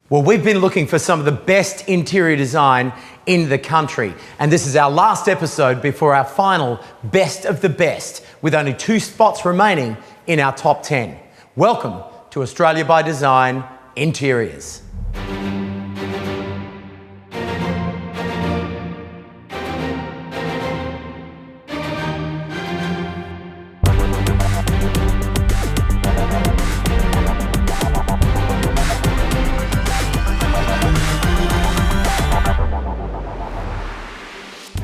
Well, we've been looking for some of the best interior design in the country, and this is our last episode before our final best of the best, with only 2 spots remaining in our top 10. Welcome to Australia by Design Interiors.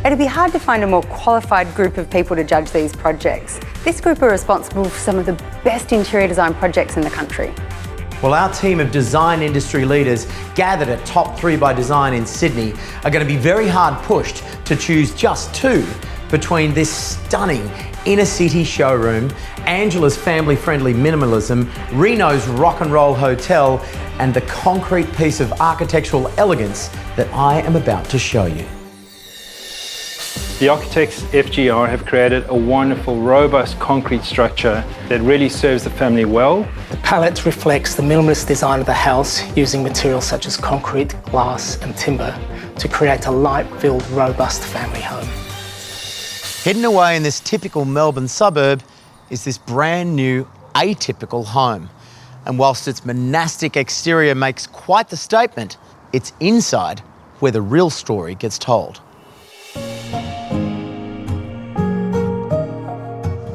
It'd be hard to find a more qualified group of people to judge these projects. This group are responsible for some of the best interior design projects in the country. Well, our team of design industry leaders gathered at Top 3 by Design in Sydney are going to be very hard pushed to choose just 2 between this stunning inner city showroom, Angela's family-friendly minimalism, Reno's rock and roll hotel, and the concrete piece of architectural elegance that I am about to show you. The architects FGR have created a wonderful, robust concrete structure that really serves the family well. The palette reflects the minimalist design of the house, using materials such as concrete, glass and timber to create a light-filled, robust family home. Hidden away in this typical Melbourne suburb is this brand new atypical home. And whilst its monastic exterior makes quite the statement, it's inside where the real story gets told.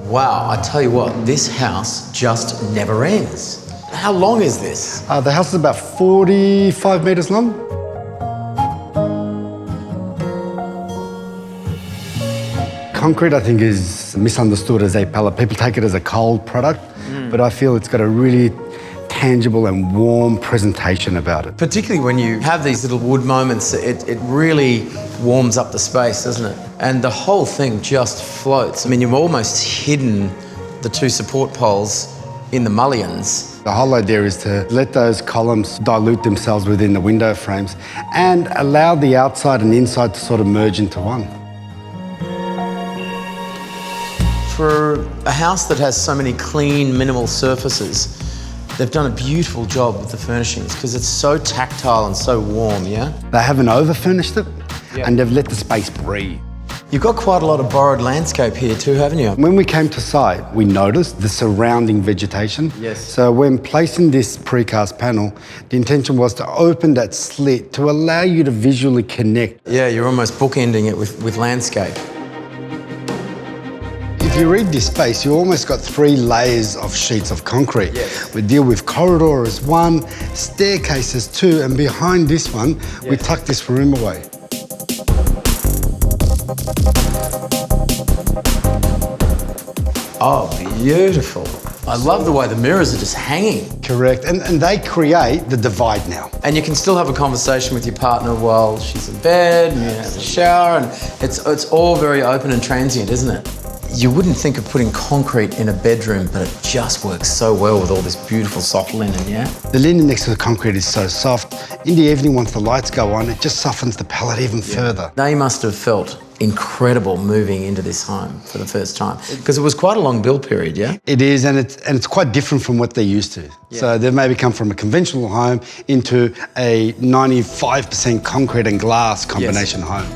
Wow, I tell you what, this house just never ends. How long is this? The house is about 45 metres long. Concrete, I think, is misunderstood as a palette. People take it as a cold product, but I feel it's got a really tangible and warm presentation about it. Particularly when you have these little wood moments, it really warms up the space, doesn't it? And the whole thing just floats. I mean, you've almost hidden the 2 support poles in the mullions. The whole idea is to let those columns dilute themselves within the window frames and allow the outside and inside to sort of merge into one. For a house that has so many clean, minimal surfaces, they've done a beautiful job with the furnishings because it's so tactile and so warm, yeah? They haven't over-furnished it, and they've let the space breathe. You've got quite a lot of borrowed landscape here too, haven't you? When we came to site, we noticed the surrounding vegetation. Yes. So when placing this precast panel, the intention was to open that slit to allow you to visually connect. Yeah, you're almost bookending it with landscape. If you read this space, you almost got 3 layers of sheets of concrete. Yes. We deal with corridor as 1, staircase as 2, and behind this one, we tuck this room away. Oh, beautiful. I love the way the mirrors are just hanging. Correct, and they create the divide now. And you can still have a conversation with your partner while she's in bed and you have a shower, and it's all very open and transient, isn't it? You wouldn't think of putting concrete in a bedroom, but it just works so well with all this beautiful soft linen, yeah? The linen next to the concrete is so soft. In the evening, once the lights go on, it just softens the palette even further. They must have felt incredible moving into this home for the first time, because it was quite a long build period, yeah? It is, and it's quite different from what they're used to. Yeah. So they've maybe come from a conventional home into a 95% concrete and glass combination home.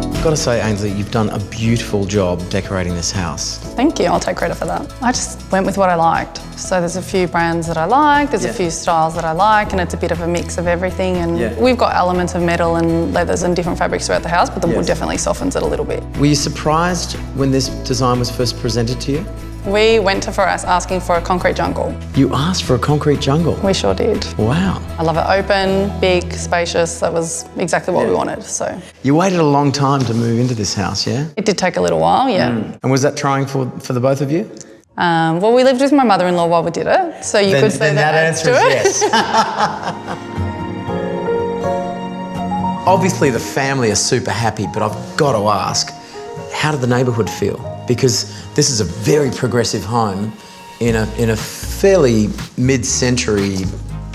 I've got to say, Ainsley, you've done a beautiful job decorating this house. Thank you, I'll take credit for that. I just went with what I liked. So there's a few brands that I like, there's a few styles that I like, and it's a bit of a mix of everything. And we've got elements of metal and leathers and different fabrics throughout the house, but the wood definitely softens it a little bit. Were you surprised when this design was first presented to you? We went to for us asking for a concrete jungle. You asked for a concrete jungle? We sure did. Wow. I love it open, big, spacious. That was exactly what we wanted, so. You waited a long time to move into this house, yeah? It did take a little while, yeah. And was that trying for the both of you? Well, we lived with my mother-in-law while we did it, so you could say that answer is yes. Obviously the family are super happy, but I've got to ask, how did the neighbourhood feel? Because this is a very progressive home in a fairly mid-century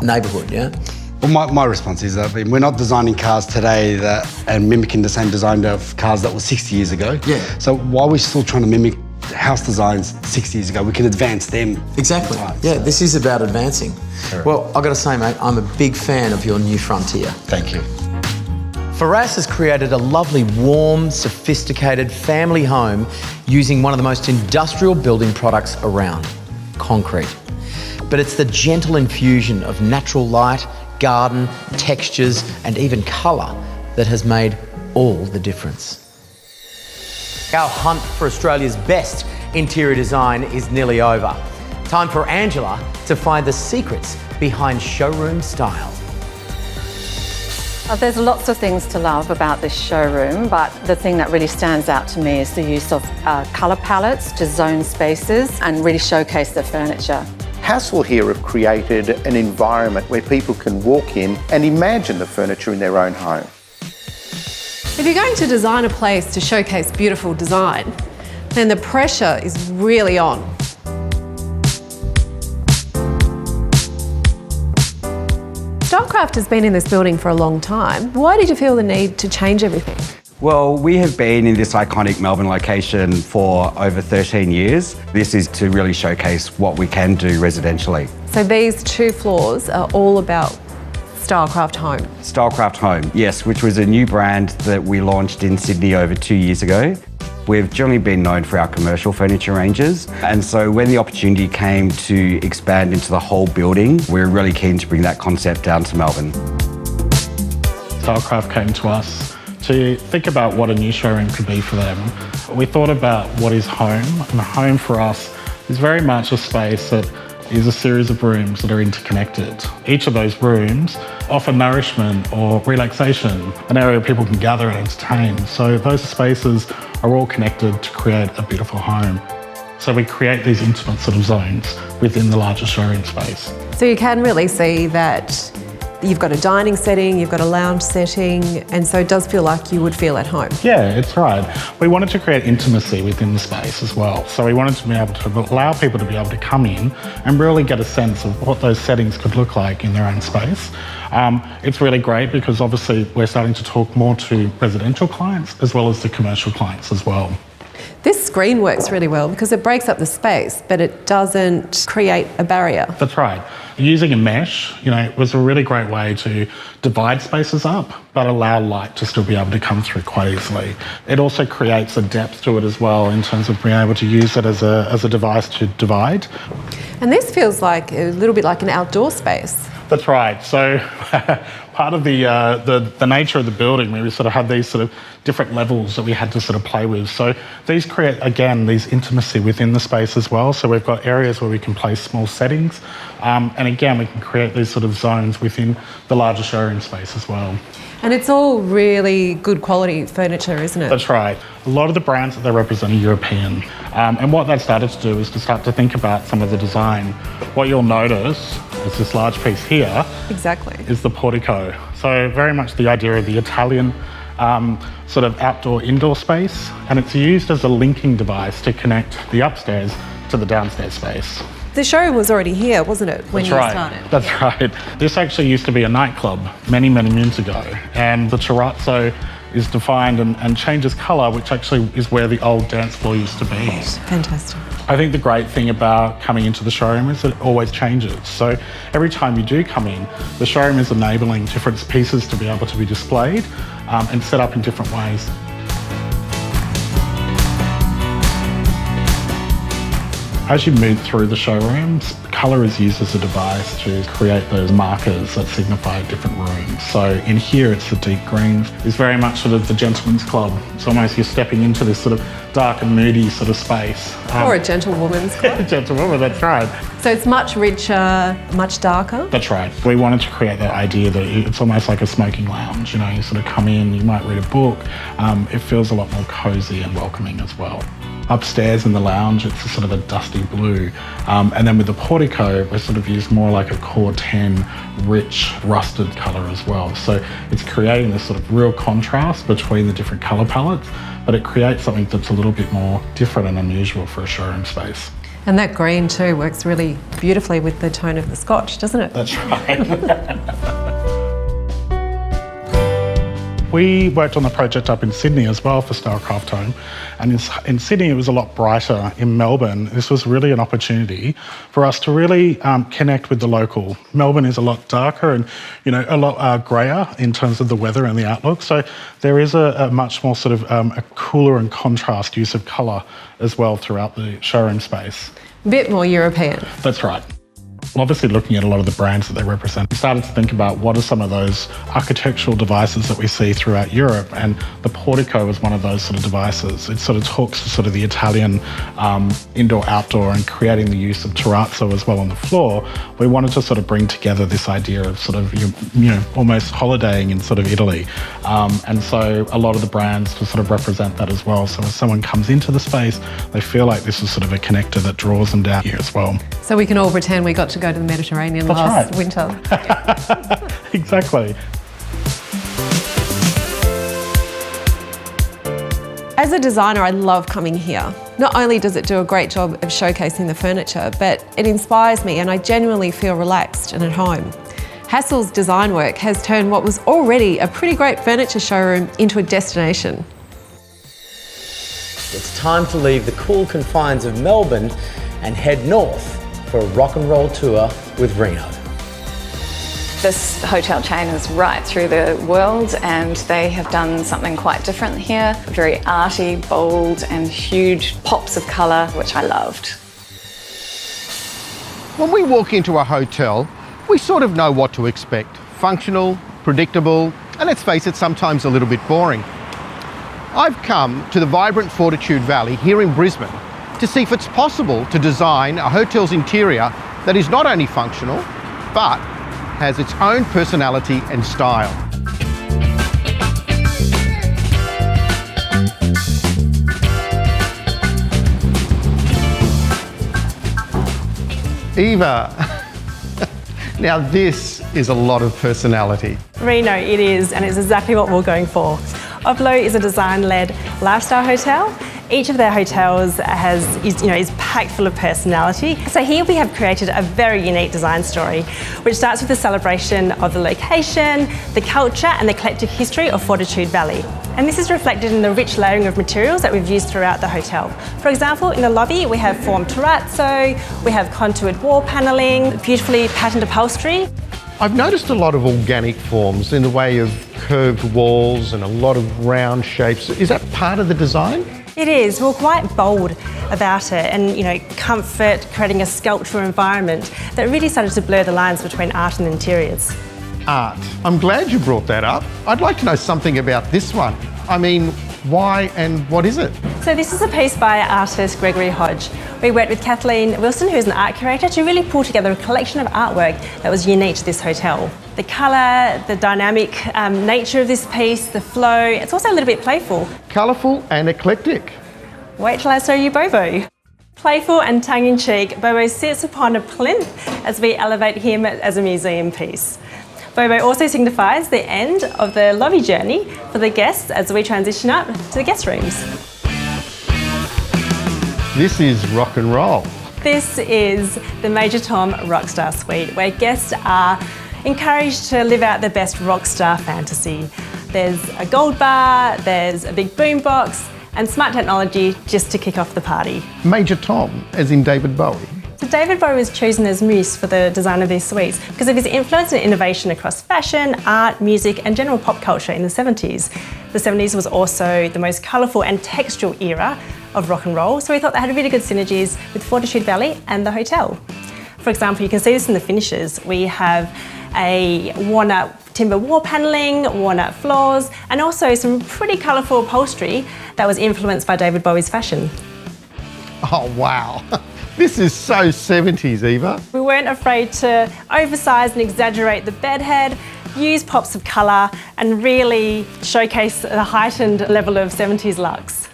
neighbourhood, yeah? Well, my response is that we're not designing cars today and mimicking the same design of cars that were 60 years ago. Yeah. So why are we still trying to mimic house designs 6 years ago. We can advance them. Exactly. Right, Yeah, so- this is about advancing. Correct. Well, I've got to say, mate, I'm a big fan of your new frontier. Thank you. Faraz has created a lovely, warm, sophisticated family home using one of the most industrial building products around, concrete. But it's the gentle infusion of natural light, garden, textures, and even colour that has made all the difference. Our hunt for Australia's best interior design is nearly over. Time for Angela to find the secrets behind showroom style. There's lots of things to love about this showroom, but the thing that really stands out to me is the use of colour palettes to zone spaces and really showcase the furniture. Hassel here have created an environment where people can walk in and imagine the furniture in their own home. If you're going to design a place to showcase beautiful design, then the pressure is really on. Stylecraft has been in this building for a long time. Why did you feel the need to change everything? Well, we have been in this iconic Melbourne location for over 13 years. This is to really showcase what we can do residentially. So these 2 floors are all about Stylecraft Home. Stylecraft Home, yes, which was a new brand that we launched in Sydney over 2 years ago. We've generally been known for our commercial furniture ranges, and so when the opportunity came to expand into the whole building, we were really keen to bring that concept down to Melbourne. Stylecraft came to us to think about what a new showroom could be for them. We thought about what is home, and home for us is very much a space that is a series of rooms that are interconnected. Each of those rooms offer nourishment or relaxation, an area where people can gather and entertain. So those spaces are all connected to create a beautiful home. So we create these intimate sort of zones within the larger showroom space. So you can really see that you've got a dining setting, you've got a lounge setting, and so it does feel like you would feel at home. Yeah, it's right. We wanted to create intimacy within the space as well. So we wanted to be able to allow people to be able to come in and really get a sense of what those settings could look like in their own space. It's really great because obviously we're starting to talk more to residential clients as well as the commercial clients as well. This screen works really well because it breaks up the space, but it doesn't create a barrier. That's right. Using a mesh, was a really great way to divide spaces up, but allow light to still be able to come through quite easily. It also creates a depth to it as well in terms of being able to use it as a device to divide. And this feels like a little bit like an outdoor space. That's right. So part of the nature of the building, we sort of had these sort of different levels that we had to sort of play with. So these create, again, these intimacy within the space as well. So we've got areas where we can place small settings. And again, we can create these sort of zones within the larger showroom space as well. And it's all really good quality furniture, isn't it? That's right. A lot of the brands that they represent are European. And what that started to do is to start to think about some of the design. What you'll notice is this large piece here. Exactly. Is the portico. So very much the idea of the Italian sort of outdoor-indoor space. And it's used as a linking device to connect the upstairs to the downstairs space. The showroom was already here, wasn't it, when you started? That's right. This actually used to be a nightclub many, many moons ago. And the terrazzo is defined and changes colour, which actually is where the old dance floor used to be. Fantastic. I think the great thing about coming into the showroom is that it always changes. So every time you do come in, the showroom is enabling different pieces to be able to be displayed and set up in different ways. As you move through the showrooms, colour is used as a device to create those markers that signify different rooms. So in here, it's the deep green. It's very much sort of the gentleman's club. It's almost you're stepping into this sort of dark and moody sort of space. Or a gentlewoman's club. Gentlewoman, that's right. So it's much richer, much darker? That's right. We wanted to create that idea that it's almost like a smoking lounge. You sort of come in, you might read a book. It feels a lot more cosy and welcoming as well. Upstairs in the lounge, it's a sort of a dusty blue. And then with the portico, we're sort of used more like a core 10 rich rusted colour as well. So it's creating this sort of real contrast between the different colour palettes, but it creates something that's a little bit more different and unusual for a showroom space. And that green too works really beautifully with the tone of the scotch, doesn't it? That's right. We worked on the project up in Sydney as well for Stylecraft Home, and in Sydney it was a lot brighter. In Melbourne, this was really an opportunity for us to really connect with the local. Melbourne is a lot darker and a lot greyer in terms of the weather and the outlook, so there is a much more sort of a cooler and contrast use of colour as well throughout the showroom space. A bit more European. That's right. Obviously, looking at a lot of the brands that they represent, we started to think about what are some of those architectural devices that we see throughout Europe, and the portico was one of those sort of devices. It sort of talks to sort of the Italian indoor-outdoor and creating the use of terrazzo as well on the floor. We wanted to sort of bring together this idea of sort of, almost holidaying in sort of Italy. And so a lot of the brands to sort of represent that as well. So as someone comes into the space, they feel like this is sort of a connector that draws them down here as well. So we can all pretend we got to go to the Mediterranean last winter. Exactly. As a designer, I love coming here. Not only does it do a great job of showcasing the furniture, but it inspires me and I genuinely feel relaxed and at home. Hassel's design work has turned what was already a pretty great furniture showroom into a destination. It's time to leave the cool confines of Melbourne and head north for a rock and roll tour with Reno. This hotel chain is right through the world and they have done something quite different here. Very arty, bold and huge pops of colour, which I loved. When we walk into a hotel, we sort of know what to expect. Functional, predictable, and let's face it, sometimes a little bit boring. I've come to the vibrant Fortitude Valley here in Brisbane to see if it's possible to design a hotel's interior that is not only functional, but has its own personality and style. Eva, now this is a lot of personality. Reno, it is, and it's exactly what we're going for. Ordle is a design-led lifestyle hotel. Each of their hotels is packed full of personality. So here we have created a very unique design story, which starts with the celebration of the location, the culture and the eclectic history of Fortitude Valley. And this is reflected in the rich layering of materials that we've used throughout the hotel. For example, in the lobby we have formed terrazzo, we have contoured wall panelling, beautifully patterned upholstery. I've noticed a lot of organic forms in the way of curved walls and a lot of round shapes. Is that part of the design? It is. We're quite bold about it and, comfort, creating a sculptural environment that really started to blur the lines between art and interiors. Art. I'm glad you brought that up. I'd like to know something about this one. I mean, why and what is it? So this is a piece by artist Gregory Hodge. We worked with Kathleen Wilson, who's an art curator, to really pull together a collection of artwork that was unique to this hotel. The colour, the dynamic nature of this piece, the flow, it's also a little bit playful. Colourful and eclectic. Wait till I show you Bobo. Playful and tongue-in-cheek, Bobo sits upon a plinth as we elevate him as a museum piece. Bobo also signifies the end of the lobby journey for the guests as we transition up to the guest rooms. This is rock and roll. This is the Major Tom Rockstar Suite, where guests are encouraged to live out their best rockstar fantasy. There's a gold bar, there's a big boombox, and smart technology just to kick off the party. Major Tom, as in David Bowie. So David Bowie was chosen as muse for the design of these suites because of his influence and innovation across fashion, art, music and general pop culture in the 70s. The 70s was also the most colourful and textual era of rock and roll, so we thought they had really good synergies with Fortitude Valley and the hotel. For example, you can see this in the finishes. We have a walnut timber wall panelling, walnut floors, and also some pretty colourful upholstery that was influenced by David Bowie's fashion. Oh, wow. This is so 70s, Eva. We weren't afraid to oversize and exaggerate the bedhead, use pops of colour, and really showcase a heightened level of 70s luxe.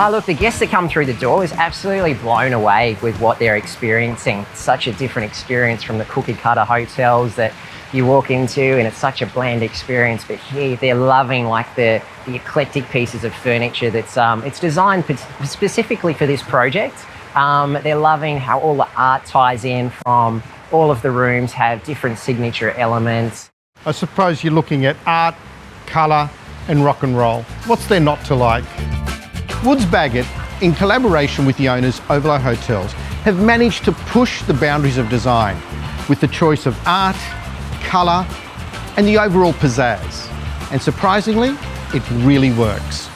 Oh, look, the guests that come through the door is absolutely blown away with what they're experiencing. Such a different experience from the cookie-cutter hotels that you walk into, and it's such a bland experience. But here, they're loving like the eclectic pieces of furniture that's it's designed specifically for this project. They're loving how all the art ties in from all of the rooms have different signature elements. I suppose you're looking at art, colour and rock and roll. What's there not to like? Woods Bagot, in collaboration with the owners Overlook Hotels, have managed to push the boundaries of design with the choice of art, colour and the overall pizzazz. And surprisingly, it really works.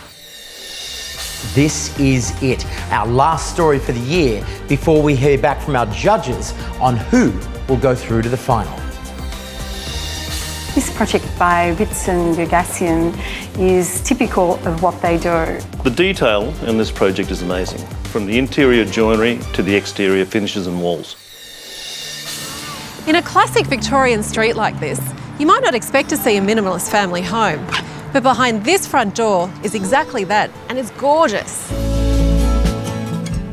This is it, our last story for the year before we hear back from our judges on who will go through to the final. This project by Witz and Bergassian is typical of what they do. The detail in this project is amazing, from the interior joinery to the exterior finishes and walls. In a classic Victorian street like this, you might not expect to see a minimalist family home. But behind this front door is exactly that, and it's gorgeous.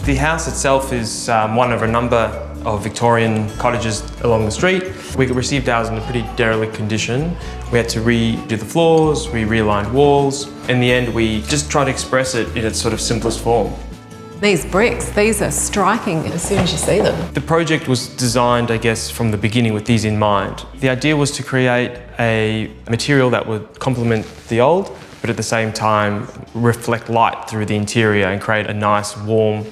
The house itself is one of a number of Victorian cottages along the street. We received ours in a pretty derelict condition. We had to redo the floors, we realigned walls. In the end, we just tried to express it in its sort of simplest form. These bricks, these are striking as soon as you see them. The project was designed, I guess, from the beginning with these in mind. The idea was to create a material that would complement the old, but at the same time reflect light through the interior and create a nice, warm,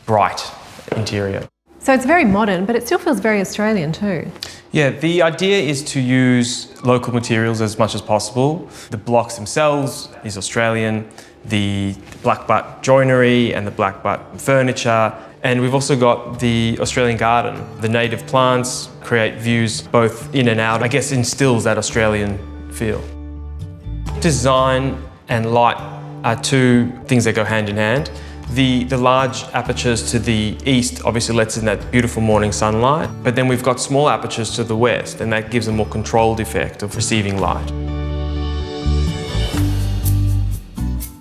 bright interior. So it's very modern, but it still feels very Australian too. Yeah, the idea is to use local materials as much as possible. The blocks themselves is Australian, the black butt joinery and the black butt furniture. And we've also got the Australian garden. The native plants create views both in and out, I guess instills that Australian feel. Design and light are two things that go hand in hand. The large apertures to the east obviously lets in that beautiful morning sunlight, but then we've got small apertures to the west, and that gives a more controlled effect of receiving light.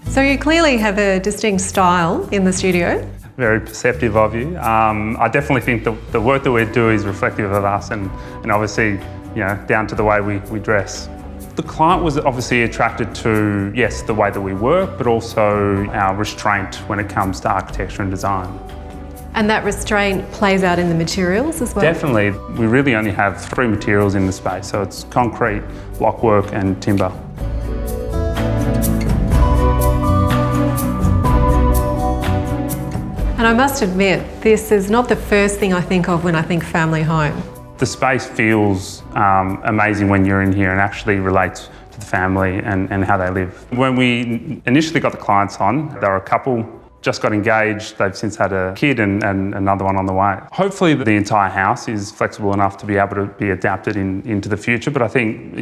So you clearly have a distinct style in the studio. Very perceptive of you. I definitely think the work that we do is reflective of us, and obviously, down to the way we dress. The client was obviously attracted to, yes, the way that we work, but also our restraint when it comes to architecture and design. And that restraint plays out in the materials as well? Definitely. We really only have 3 materials in the space, so it's concrete, blockwork and timber. And I must admit, this is not the first thing I think of when I think family home. The space feels amazing when you're in here and actually relates to the family and how they live. When we initially got the clients on, they were a couple, just got engaged, they've since had a kid and another one on the way. Hopefully the entire house is flexible enough to be able to be adapted into the future, but I think,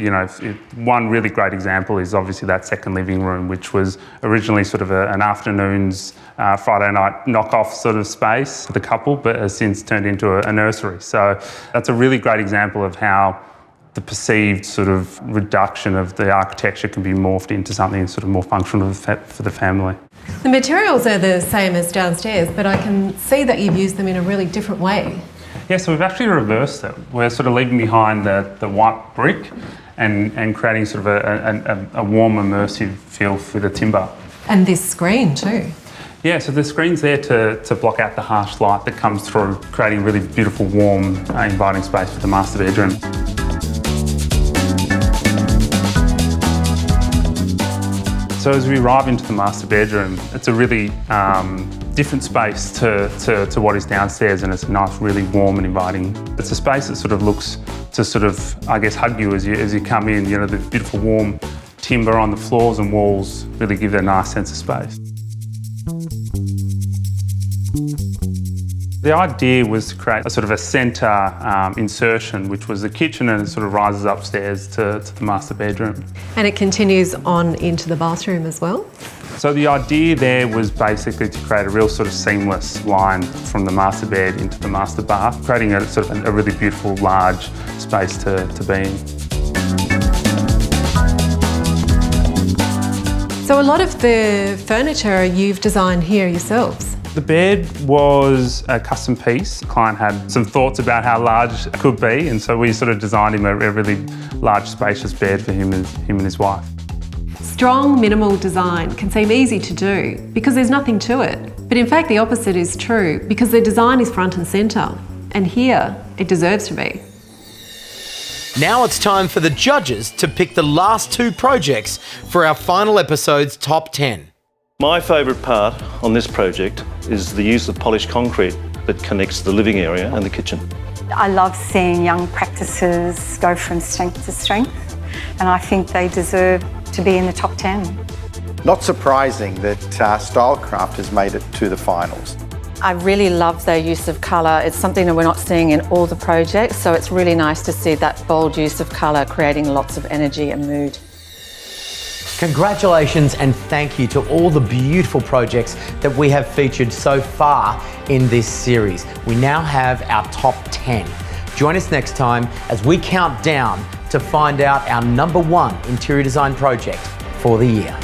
one really great example is obviously that second living room, which was originally sort of an afternoons, Friday night knockoff sort of space for the couple, but has since turned into a nursery. So that's a really great example of how the perceived sort of reduction of the architecture can be morphed into something sort of more functional for the family. The materials are the same as downstairs, but I can see that you've used them in a really different way. Yeah, so we've actually reversed it. We're sort of leaving behind the white brick and creating sort of a warm, immersive feel for the timber. And this screen too. Yeah, so the screen's there to block out the harsh light that comes through, creating a really beautiful, warm, inviting space for the master bedroom. So as we arrive into the master bedroom, it's a really different space to what is downstairs, and it's a nice, really warm and inviting. It's a space that sort of looks to sort of, I guess, hug you as you come in. The beautiful warm timber on the floors and walls really give it a nice sense of space. The idea was to create a sort of a centre insertion, which was the kitchen, and it sort of rises upstairs to the master bedroom. And it continues on into the bathroom as well? So the idea there was basically to create a real sort of seamless line from the master bed into the master bath, creating a sort of a really beautiful, large space to be in. So a lot of the furniture you've designed here yourselves? The bed was a custom piece. The client had some thoughts about how large it could be, and so we sort of designed him a really large, spacious bed for him and his wife. Strong, minimal design can seem easy to do because there's nothing to it. But in fact, the opposite is true because the design is front and centre. And here, it deserves to be. Now it's time for the judges to pick the last 2 projects for our final episode's top 10. My favourite part on this project is the use of polished concrete that connects the living area and the kitchen. I love seeing young practices go from strength to strength, and I think they deserve to be in the top 10. Not surprising that Stylecraft has made it to the finals. I really love their use of colour. It's something that we're not seeing in all the projects, so it's really nice to see that bold use of colour creating lots of energy and mood. Congratulations and thank you to all the beautiful projects that we have featured so far in this series. We now have our top 10. Join us next time as we count down to find out our #1 interior design project for the year.